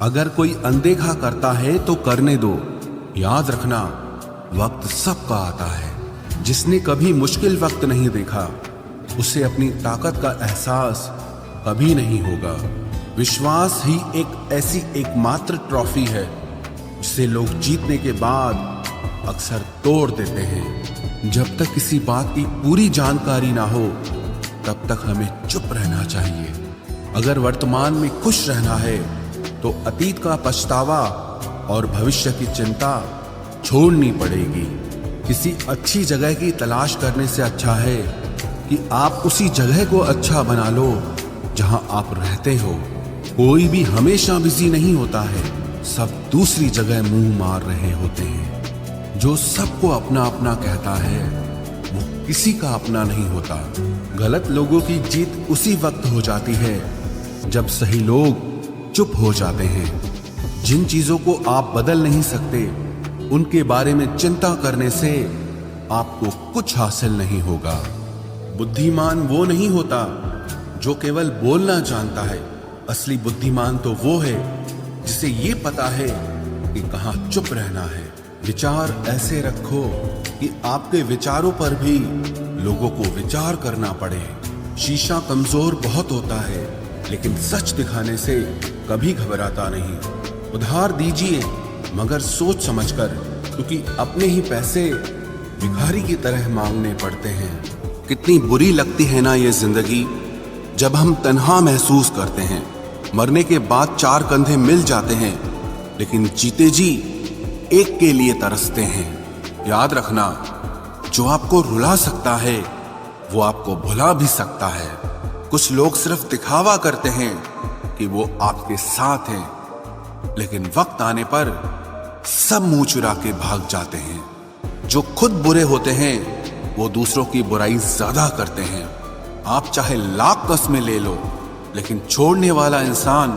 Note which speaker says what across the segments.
Speaker 1: अगर कोई अनदेखा करता है तो करने दो। याद रखना, वक्त सबका आता है। जिसने कभी मुश्किल वक्त नहीं देखा, उसे अपनी ताकत का एहसास कभी नहीं होगा। विश्वास ही एक ऐसी एकमात्र ट्रॉफी है जिसे लोग जीतने के बाद अक्सर तोड़ देते हैं। जब तक किसी बात की पूरी जानकारी ना हो, तब तक हमें चुप रहना चाहिए। अगर वर्तमान में खुश रहना है तो अतीत का पछतावा और भविष्य की चिंता छोड़नी पड़ेगी। किसी अच्छी जगह की तलाश करने से अच्छा है कि आप उसी जगह को अच्छा बना लो जहां आप रहते हो। कोई भी हमेशा बिजी नहीं होता है, सब दूसरी जगह मुंह मार रहे होते हैं। जो सबको अपना अपना कहता है, वो किसी का अपना नहीं होता। गलत लोगों की जीत उसी वक्त हो जाती है जब सही लोग चुप हो जाते हैं। जिन चीजों को आप बदल नहीं सकते, उनके बारे में चिंता करने से आपको कुछ हासिल नहीं होगा। बुद्धिमान वो नहीं होता जो केवल बोलना जानता है। असली बुद्धिमान तो वो है जिसे ये पता है कि कहाँ चुप रहना है। विचार ऐसे रखो कि आपके विचारों पर भी लोगों को विचार करना पड़े। शीशा कमजोर बहुत होता है, लेकिन सच दिखाने से कभी घबराता नहीं। उधार दीजिए, मगर सोच समझकर, क्योंकि अपने ही पैसे भिखारी की तरह मांगने पड़ते हैं। कितनी बुरी लगती है ना ये जिंदगी, जब हम तन्हा महसूस करते हैं। मरने के बाद चार कंधे मिल जाते हैं, लेकिन जीते जी एक के लिए तरसते हैं। याद रखना, जो आपको रुला सकता है वो आपको भुला भी सकता है। कुछ लोग सिर्फ दिखावा करते हैं कि वो आपके साथ हैं, लेकिन वक्त आने पर सब मुंह चुरा के भाग जाते हैं। जो खुद बुरे होते हैं वो दूसरों की बुराई ज्यादा करते हैं। आप चाहे लाख कस्में ले लो, लेकिन छोड़ने वाला इंसान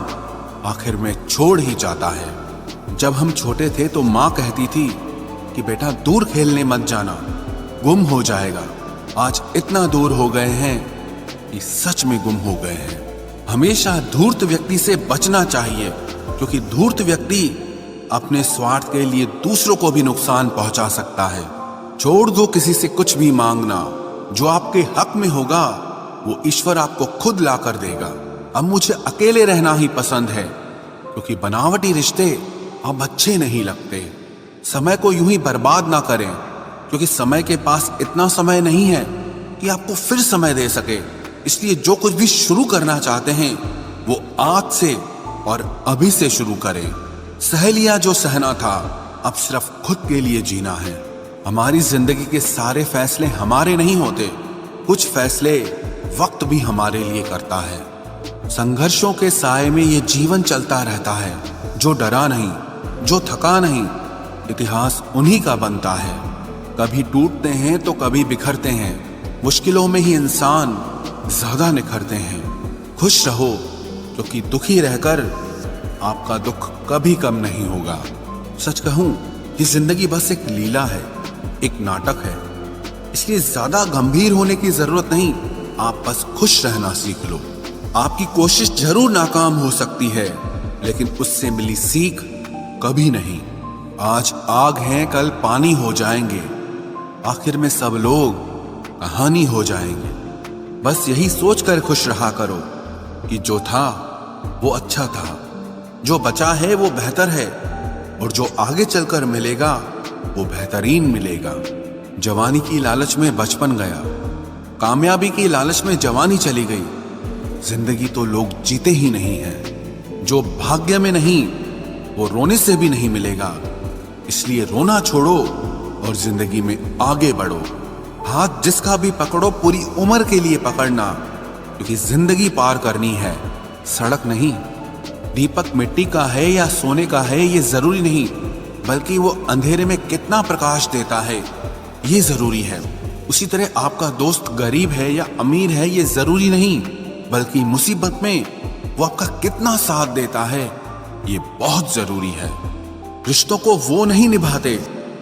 Speaker 1: आखिर में छोड़ ही जाता है। जब हम छोटे थे तो माँ कहती थी कि बेटा दूर खेलने मत जाना, गुम हो जाएगा। आज इतना दूर हो गए हैं कि सच में गुम हो गए हैं। हमेशा धूर्त व्यक्ति से बचना चाहिए, क्योंकि धूर्त व्यक्ति अपने स्वार्थ के लिए दूसरों को भी नुकसान पहुंचा सकता है। छोड़ दो किसी से कुछ भी मांगना। जो आपके हक में होगा वो ईश्वर आपको खुद ला कर देगा। अब मुझे अकेले रहना ही पसंद है, क्योंकि बनावटी रिश्ते अब अच्छे नहीं लगते। समय को यूं ही बर्बाद ना करें, क्योंकि समय के पास इतना समय नहीं है कि आपको फिर समय दे सके। इसलिए जो कुछ भी शुरू करना चाहते हैं वो आज से और अभी से शुरू करें। सह लिया जो सहना था, अब सिर्फ खुद के लिए जीना है। हमारी जिंदगी के सारे फैसले हमारे नहीं होते, कुछ फैसले वक्त भी हमारे लिए करता है। संघर्षों के साए में ये जीवन चलता रहता है। जो डरा नहीं, जो थका नहीं, इतिहास उन्हीं का बनता है। कभी टूटते हैं तो कभी बिखरते हैं। मुश्किलों में ही इंसान ज्यादा निखरते हैं। खुश रहो, क्योंकि दुखी रहकर आपका दुख कभी कम नहीं होगा। सच कहूं, ये जिंदगी बस एक लीला है, एक नाटक है। इसलिए ज्यादा गंभीर होने की जरूरत नहीं, आप बस खुश रहना सीख लो। आपकी कोशिश जरूर नाकाम हो सकती है, लेकिन उससे मिली सीख कभी नहीं। आज आग हैं, कल पानी हो जाएंगे, आखिर में सब लोग कहानी हो जाएंगे। बस यही सोचकर खुश रहा करो कि जो था वो अच्छा था, जो बचा है वो बेहतर है, और जो आगे चलकर मिलेगा वो बेहतरीन मिलेगा। जवानी की लालच में बचपन गया, कामयाबी की लालच में जवानी चली गई। जिंदगी तो लोग जीते ही नहीं हैं। जो भाग्य में नहीं वो रोने से भी नहीं मिलेगा। इसलिए रोना छोड़ो और जिंदगी में आगे बढ़ो। हाथ जिसका भी पकड़ो, पूरी उम्र के लिए पकड़ना, क्योंकि जिंदगी पार करनी है, सड़क नहीं। दीपक मिट्टी का है या सोने का है ये जरूरी नहीं, बल्कि वो अंधेरे में कितना प्रकाश देता है ये जरूरी है। उसी तरह आपका दोस्त गरीब है या अमीर है ये जरूरी नहीं, बल्कि मुसीबत में वो आपका कितना साथ देता है ये बहुत जरूरी है। रिश्तों को वो नहीं निभाते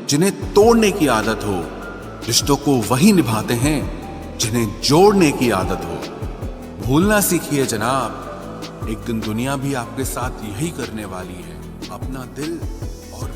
Speaker 1: जिन्हें तोड़ने की आदत हो, रिश्तों को वही निभाते हैं जिन्हें जोड़ने की आदत हो। भूलना सीखिए जनाब, एक दिन दुनिया भी आपके साथ यही करने वाली है। अपना दिल और